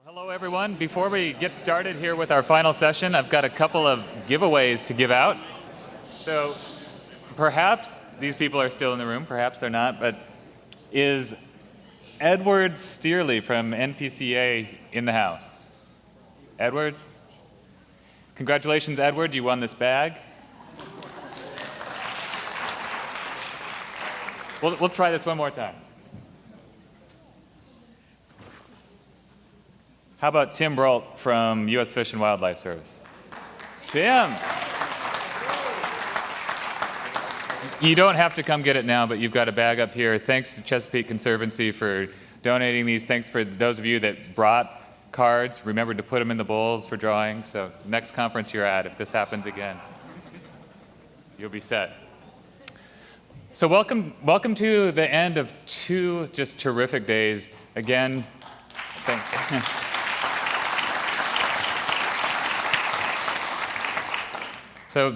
Hello everyone. Before we get started here with our final session, I've got a couple of giveaways to give out. So perhaps these people are still in the room, perhaps they're not, but is Edward Steerley from NPCA in the house? Edward? Congratulations, Edward, you won this bag. We'll try this one more time. How about Tim Brault from U.S. Fish and Wildlife Service? Tim! You don't have to come get it now, but you've got a bag up here. Thanks to Chesapeake Conservancy for donating these. Thanks for those of you that brought cards. Remember to put them in the bowls for drawing. So next conference you're at, if this happens again, you'll be set. So welcome to the end of two just terrific days. Again, thanks. So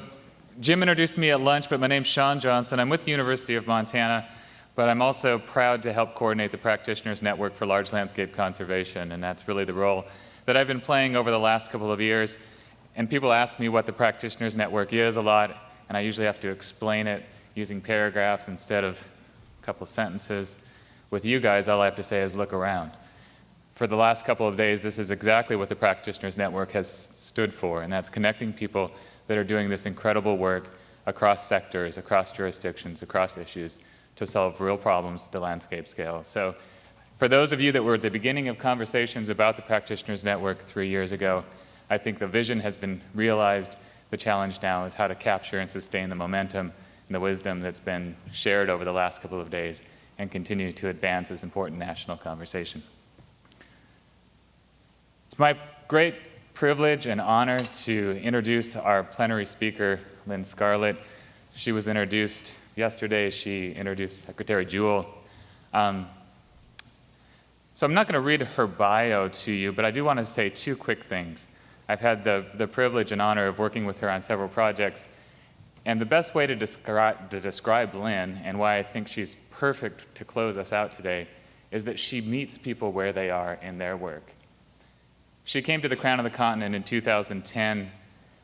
Jim introduced me at lunch, but my name's Sean Johnson. I'm with the University of Montana, but I'm also proud to help coordinate the Practitioners Network for Large Landscape Conservation, and that's really the role that I've been playing over the last couple of years. And people ask me what the Practitioners Network is a lot, and I usually have to explain it using paragraphs instead of a couple sentences. With you guys, all I have to say is look around. For the last couple of days, this is exactly what the Practitioners Network has stood for, and that's connecting people that are doing this incredible work across sectors, across jurisdictions, across issues to solve real problems at the landscape scale. So for those of you that were at the beginning of conversations about the Practitioners Network 3 years ago, I think the vision has been realized. The challenge now is how to capture and sustain the momentum and the wisdom that's been shared over the last couple of days and continue to advance this important national conversation. It's my great privilege and honor to introduce our plenary speaker, Lynn Scarlett. She was introduced yesterday. She introduced Secretary Jewell. So I'm not going to read her bio to you, but I do want to say two quick things. I've had the privilege and honor of working with her on several projects, and the best way to describe Lynn and why I think she's perfect to close us out today is that she meets people where they are in their work. She came to the Crown of the Continent in 2010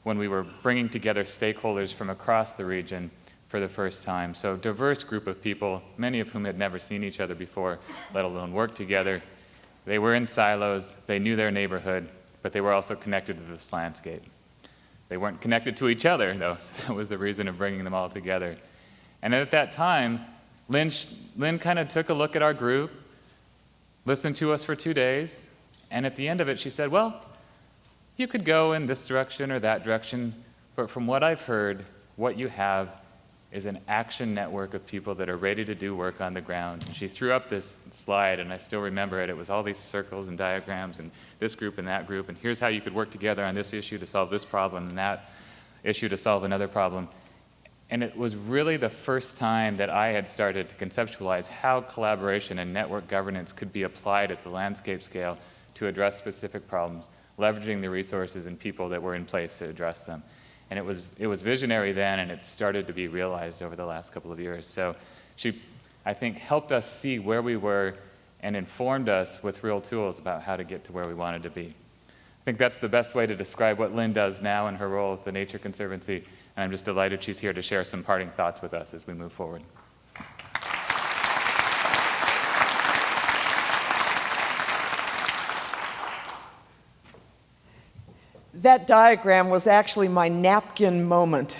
when we were bringing together stakeholders from across the region for the first time. So a diverse group of people, many of whom had never seen each other before, let alone worked together. They were in silos, they knew their neighborhood, but they were also connected to this landscape. They weren't connected to each other, though, so that was the reason of bringing them all together. And at that time, Lynn kind of took a look at our group, listened to us for 2 days, and at the end of it, she said, well, you could go in this direction or that direction, but from what I've heard, what you have is an action network of people that are ready to do work on the ground. And she threw up this slide, and I still remember it. It was all these circles and diagrams, and this group and that group, and here's how you could work together on this issue to solve this problem and that issue to solve another problem. And it was really the first time that I had started to conceptualize how collaboration and network governance could be applied at the landscape scale to address specific problems, leveraging the resources and people that were in place to address them. And it was visionary then, and it started to be realized over the last couple of years. So she, I think, helped us see where we were and informed us with real tools about how to get to where we wanted to be. I think that's the best way to describe what Lynn does now in her role at the Nature Conservancy, and I'm just delighted she's here to share some parting thoughts with us as we move forward. That diagram was actually my napkin moment.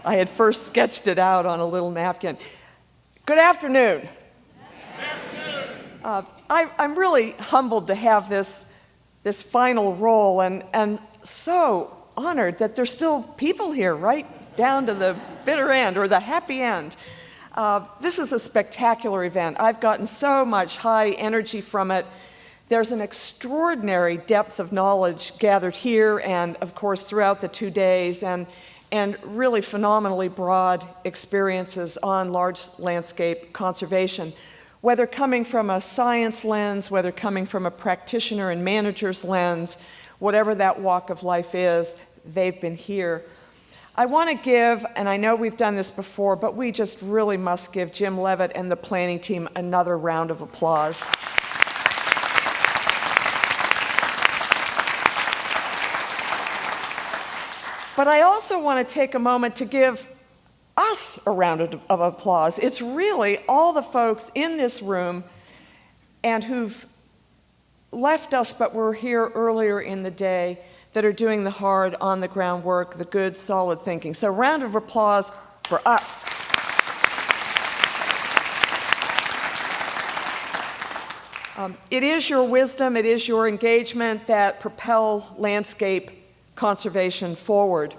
I had first sketched it out on a little napkin. Good afternoon. I'm really humbled to have this final role and so honored that there's still people here right down to the bitter end or the happy end. This is a spectacular event. I've gotten so much high energy from it. There's an extraordinary depth of knowledge gathered here and, of course, throughout the 2 days, and really phenomenally broad experiences on large landscape conservation. Whether coming from a science lens, whether coming from a practitioner and manager's lens, whatever that walk of life is, they've been here. I want to give, and I know we've done this before, but we just really must give Jim Levitt and the planning team another round of applause. But I also want to take a moment to give us a round of applause. It's really all the folks in this room and who've left us but were here earlier in the day that are doing the hard, on-the-ground work, the good, solid thinking. So round of applause for us. It is your wisdom, it is your engagement that propel landscape conservation forward.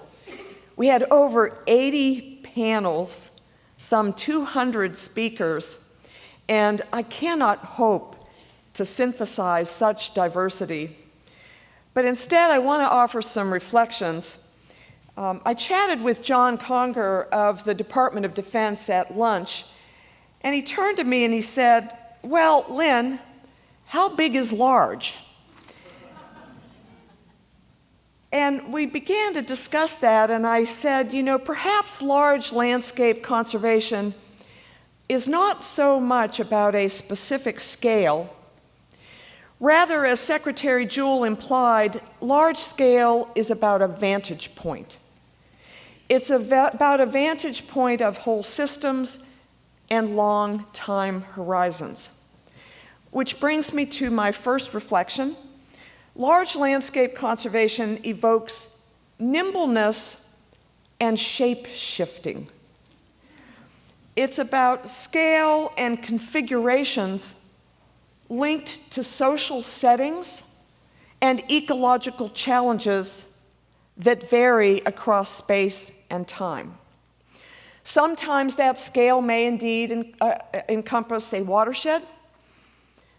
We had over 80 panels, some 200 speakers, and I cannot hope to synthesize such diversity. But instead, I want to offer some reflections. I chatted with John Conger of the Department of Defense at lunch, and he turned to me and he said, "Well, Lynn, how big is large?" And we began to discuss that, and I said, perhaps large landscape conservation is not so much about a specific scale. Rather, as Secretary Jewell implied, large scale is about a vantage point. It's about a vantage point of whole systems and long time horizons. Which brings me to my first reflection. Large landscape conservation evokes nimbleness and shape shifting. It's about scale and configurations linked to social settings and ecological challenges that vary across space and time. Sometimes that scale may indeed encompass a watershed.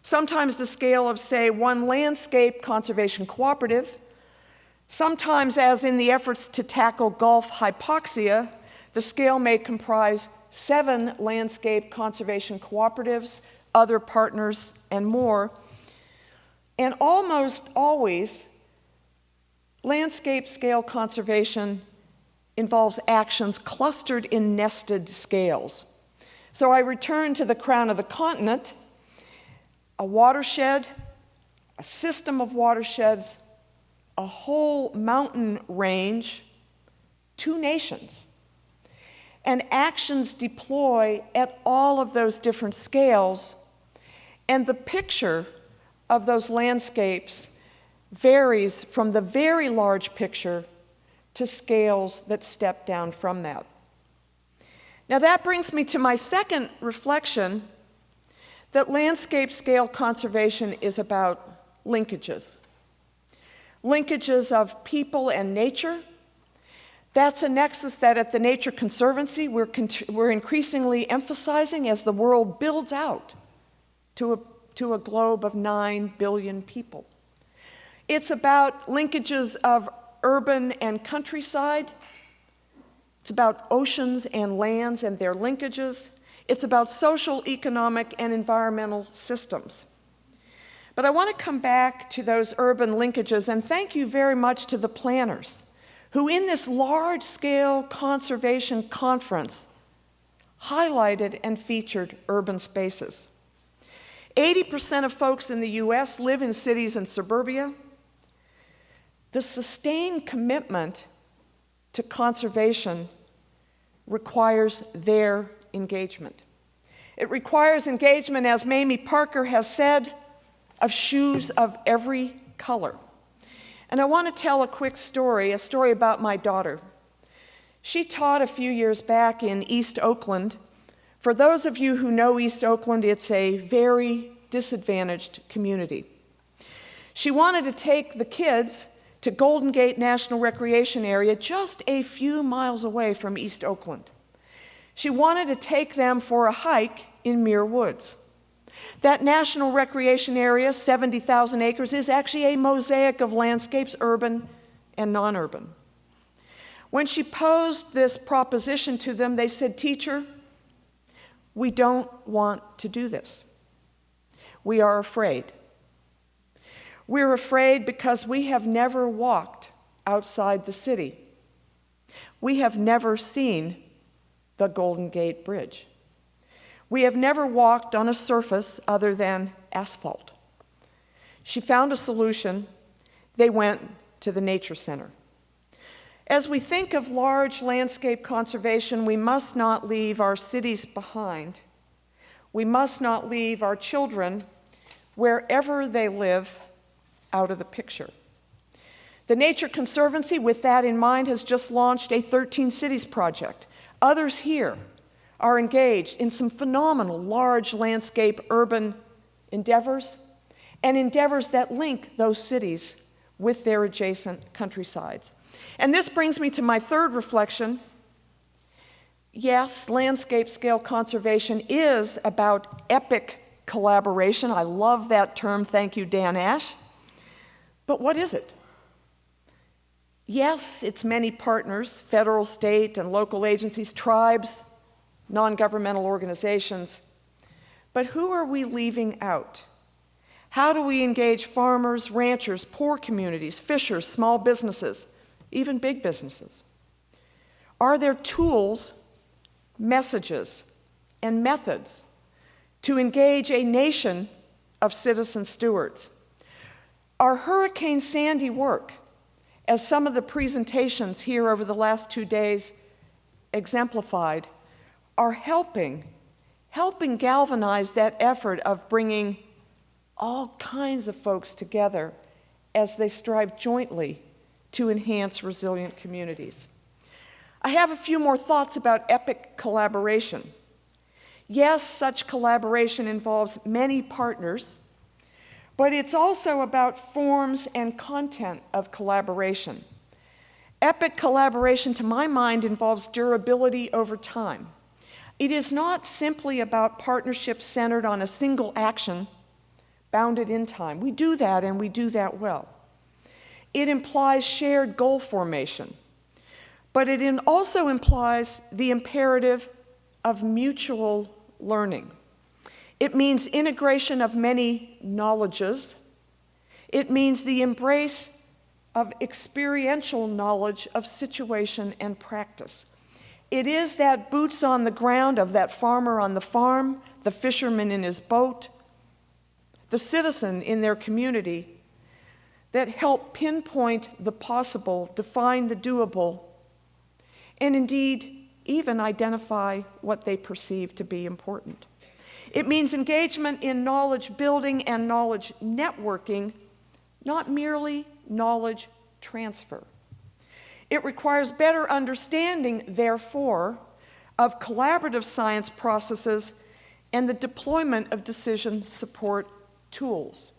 Sometimes the scale of, say, one landscape conservation cooperative. Sometimes, as in the efforts to tackle Gulf hypoxia, the scale may comprise 7 landscape conservation cooperatives, other partners, and more. And almost always, landscape scale conservation involves actions clustered in nested scales. So I return to the crown of the continent, a watershed, a system of watersheds, a whole mountain range, 2 nations. And actions deploy at all of those different scales, and the picture of those landscapes varies from the very large picture to scales that step down from that. Now that brings me to my second reflection, that landscape scale conservation is about linkages. Linkages of people and nature. That's a nexus that at the Nature Conservancy we're increasingly emphasizing as the world builds out to a globe of 9 billion people. It's about linkages of urban and countryside. It's about oceans and lands and their linkages. It's about social, economic, and environmental systems. But I want to come back to those urban linkages and thank you very much to the planners who in this large-scale conservation conference highlighted and featured urban spaces. 80% of folks in the US live in cities and suburbia. The sustained commitment to conservation requires their engagement. It requires engagement, as Mamie Parker has said, of shoes of every color. And I want to tell a quick story, a story about my daughter. She taught a few years back in East Oakland. For those of you who know East Oakland, it's a very disadvantaged community. She wanted to take the kids to Golden Gate National Recreation Area, just a few miles away from East Oakland. She wanted to take them for a hike in Muir Woods. That national recreation area, 70,000 acres, is actually a mosaic of landscapes, urban and non-urban. When she posed this proposition to them, they said, "Teacher, we don't want to do this. We are afraid. We're afraid because we have never walked outside the city. We have never seen the Golden Gate Bridge. We have never walked on a surface other than asphalt." She found a solution. They went to the Nature Center. As we think of large landscape conservation, we must not leave our cities behind. We must not leave our children, wherever they live, out of the picture. The Nature Conservancy, with that in mind, has just launched a 13 Cities project. Others here are engaged in some phenomenal large landscape urban endeavors and endeavors that link those cities with their adjacent countrysides. And this brings me to my third reflection. Yes, landscape scale conservation is about epic collaboration. I love that term. Thank you, Dan Ash. But what is it? Yes, it's many partners, federal, state, and local agencies, tribes, non-governmental organizations. But who are we leaving out? How do we engage farmers, ranchers, poor communities, fishers, small businesses, even big businesses? Are there tools, messages, and methods to engage a nation of citizen stewards? Our Hurricane Sandy work, as some of the presentations here over the last 2 days exemplified, are helping galvanize that effort of bringing all kinds of folks together as they strive jointly to enhance resilient communities. I have a few more thoughts about epic collaboration. Yes, such collaboration involves many partners, but it's also about forms and content of collaboration. Epic collaboration, to my mind, involves durability over time. It is not simply about partnerships centered on a single action bounded in time. We do that, and we do that well. It implies shared goal formation, but it also implies the imperative of mutual learning. It means integration of many knowledges. It means the embrace of experiential knowledge of situation and practice. It is that boots on the ground of that farmer on the farm, the fisherman in his boat, the citizen in their community that help pinpoint the possible, define the doable, and indeed even identify what they perceive to be important. It means engagement in knowledge building and knowledge networking, not merely knowledge transfer. It requires better understanding, therefore, of collaborative science processes and the deployment of decision support tools.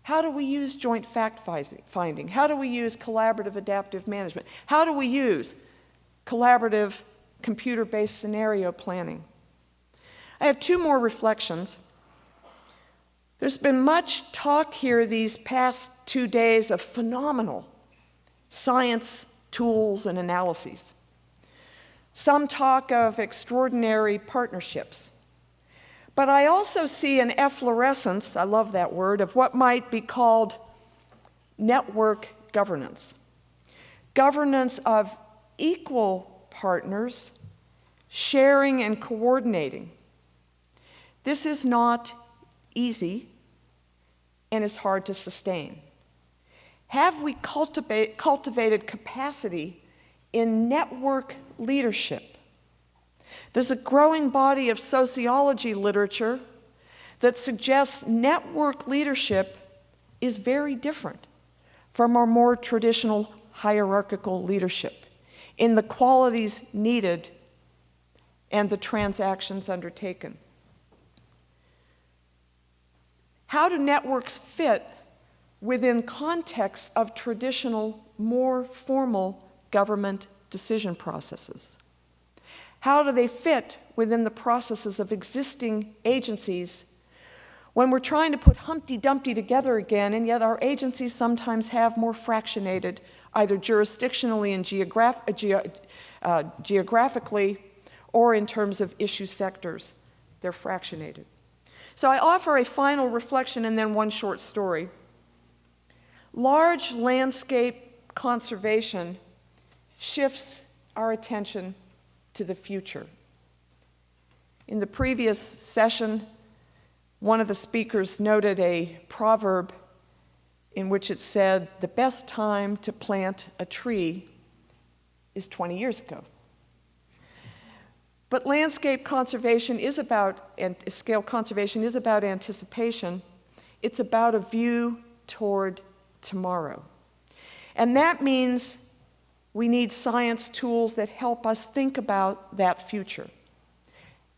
How do we use joint fact-finding? How do we use collaborative adaptive management? How do we use collaborative computer-based scenario planning? I have two more reflections. There's been much talk here these past 2 days of phenomenal science tools and analyses. Some talk of extraordinary partnerships. But I also see an efflorescence, I love that word, of what might be called network governance. Governance of equal partners sharing and coordinating. This is not easy and is hard to sustain. Have we cultivated capacity in network leadership? There's a growing body of sociology literature that suggests network leadership is very different from our more traditional hierarchical leadership in the qualities needed and the transactions undertaken. How do networks fit within contexts of traditional, more formal government decision processes? How do they fit within the processes of existing agencies when we're trying to put Humpty Dumpty together again, and yet our agencies sometimes have more fractionated, either jurisdictionally and geographically, or in terms of issue sectors, they're fractionated. So I offer a final reflection and then one short story. Large landscape conservation shifts our attention to the future. In the previous session, one of the speakers noted a proverb in which it said, "The best time to plant a tree is 20 years ago. But landscape conservation is about, and scale conservation is about anticipation. It's about a view toward tomorrow. And that means we need science tools that help us think about that future.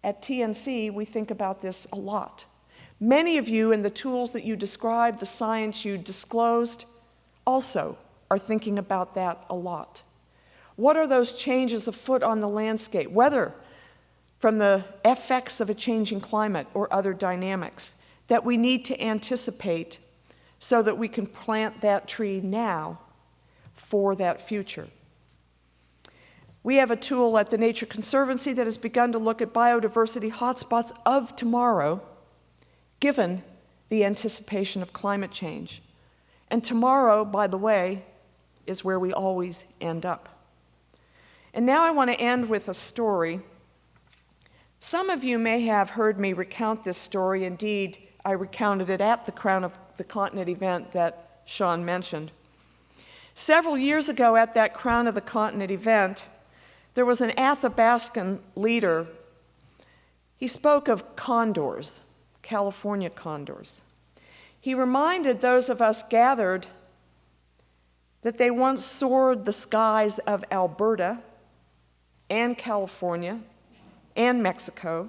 At TNC, we think about this a lot. Many of you, in the tools that you described, the science you disclosed, also are thinking about that a lot. What are those changes afoot on the landscape, whether from the effects of a changing climate or other dynamics, that we need to anticipate so that we can plant that tree now for that future? We have a tool at the Nature Conservancy that has begun to look at biodiversity hotspots of tomorrow, given the anticipation of climate change. And tomorrow, by the way, is where we always end up. And now I want to end with a story. Some of you may have heard me recount this story. Indeed, I recounted it at the Crown of the Continent event that Sean mentioned. Several years ago at that Crown of the Continent event, there was an Athabascan leader. He spoke of condors, California condors. He reminded those of us gathered that they once soared the skies of Alberta and California and Mexico.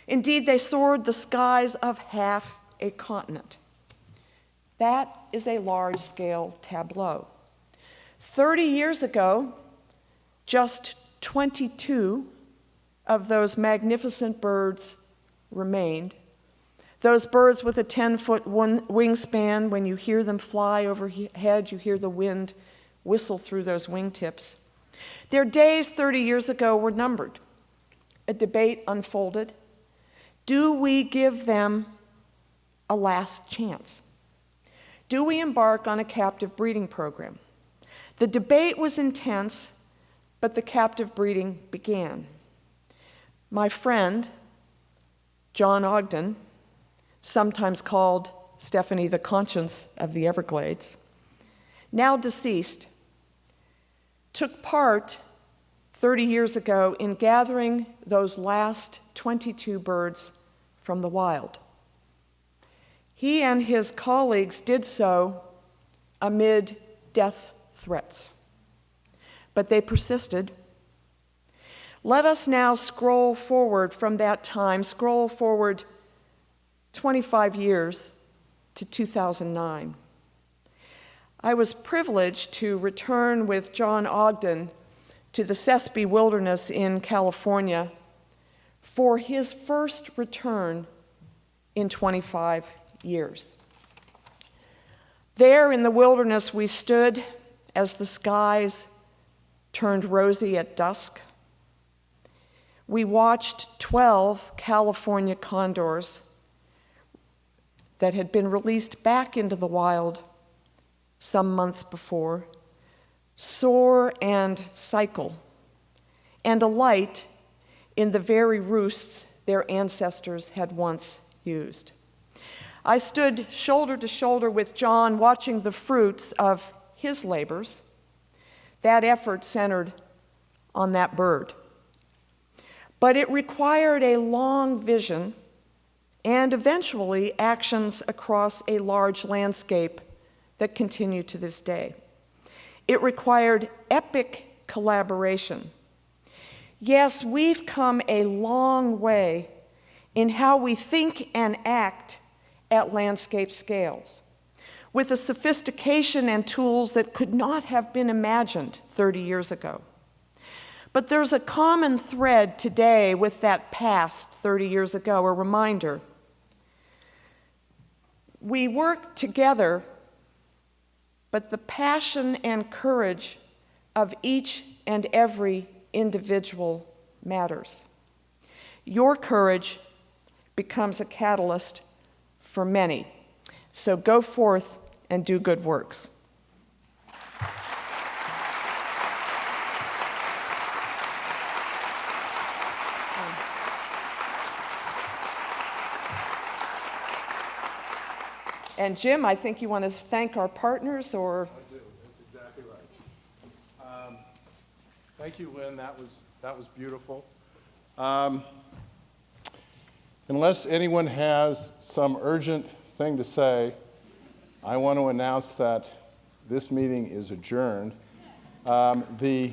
Indeed, they soared the skies of half a continent. That is a large-scale tableau. 30 years ago, just 22 of those magnificent birds remained. Those birds with a 10-foot wingspan, when you hear them fly overhead, you hear the wind whistle through those wingtips. Their days 30 years ago were numbered. A debate unfolded. Do we give them a last chance? Do we embark on a captive breeding program? The debate was intense, but the captive breeding began. My friend, John Ogden, sometimes called Stephanie the conscience of the Everglades, now deceased, took part 30 years ago in gathering those last 22 birds from the wild. He and his colleagues did so amid death threats, but they persisted. Let us now scroll forward from that time, scroll forward 25 years to 2009. I was privileged to return with John Ogden to the Sespe Wilderness in California for his first return in 25 years. There in the wilderness we stood as the skies turned rosy at dusk. We watched 12 California condors that had been released back into the wild some months before soar and cycle and alight in the very roosts their ancestors had once used. I stood shoulder to shoulder with John, watching the fruits of his labors. That effort centered on that bird. But it required a long vision and eventually actions across a large landscape that continue to this day. It required epic collaboration. Yes, we've come a long way in how we think and act at landscape scales, with a sophistication and tools that could not have been imagined 30 years ago. But there's a common thread today with that past 30 years ago, a reminder. We work together, but the passion and courage of each and every individual matters. Your courage becomes a catalyst for many. So go forth and do good works. And Jim, I think you want to thank our partners, or? I do. That's exactly right. Thank you, Lynn. That was beautiful. Unless anyone has some urgent thing to say, I want to announce that this meeting is adjourned. The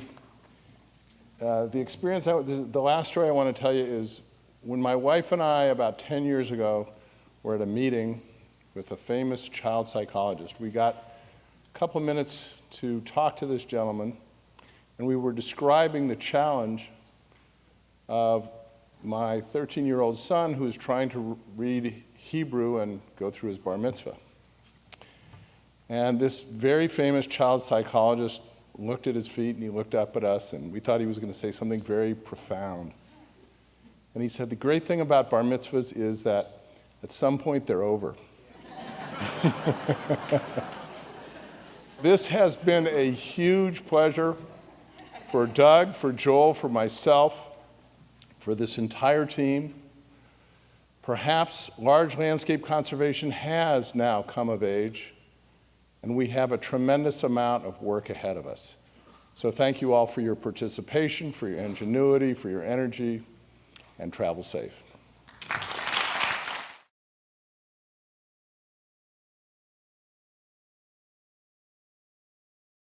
experience, the last story I want to tell you is when my wife and I, about 10 years ago, were at a meeting with a famous child psychologist. We got a couple of minutes to talk to this gentleman, and we were describing the challenge of my 13-year-old son who is trying to read Hebrew and go through his bar mitzvah. And this very famous child psychologist looked at his feet and he looked up at us, and we thought he was going to say something very profound. And he said, the great thing about bar mitzvahs is that at some point they're over. This has been a huge pleasure for Doug, for Joel, for myself, for this entire team. Perhaps large landscape conservation has now come of age, and we have a tremendous amount of work ahead of us. So thank you all for your participation, for your ingenuity, for your energy, and travel safe.